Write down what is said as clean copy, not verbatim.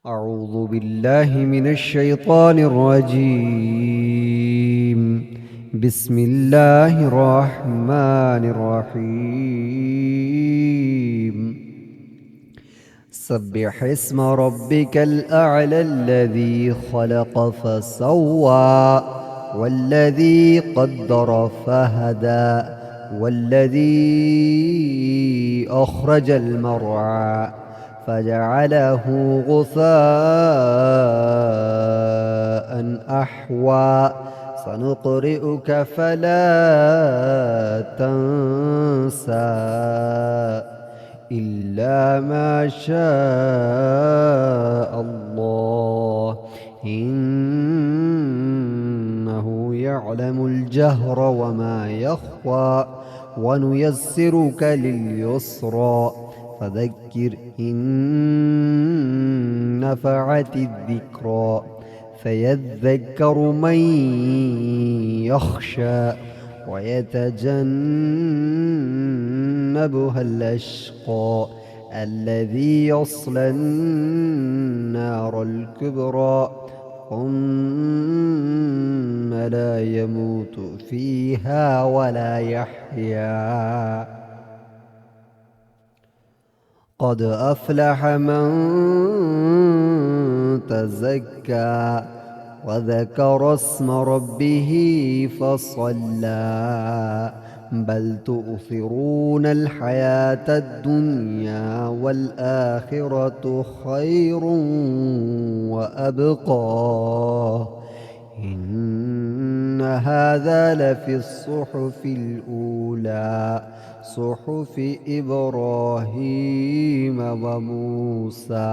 أعوذ بالله من الشيطان الرجيم. بسم الله الرحمن الرحيم. سبح اسم ربك الأعلى الذي خلق فسوى والذي قدر فهدى والذي أخرج المرعى فجعله غثاء أحوى سنقرئك فلا تنسى إلا ما شاء الله إنه يعلم الجهر وما يخفى ونيسرك لليسرى فذكر إن نفعت الذكرى فيذكر من يخشى ويتجنبها الأشقى الذي يصلى النار الكبرى ثم لا يموت فيها ولا يحيا قد أفلح من تزكى وذكر اسم ربه فصلى بل تؤثرون الحياة الدنيا والآخرة خير وأبقى إن هذا لفي الصحف الأولى صحف إبراهيم وموسى.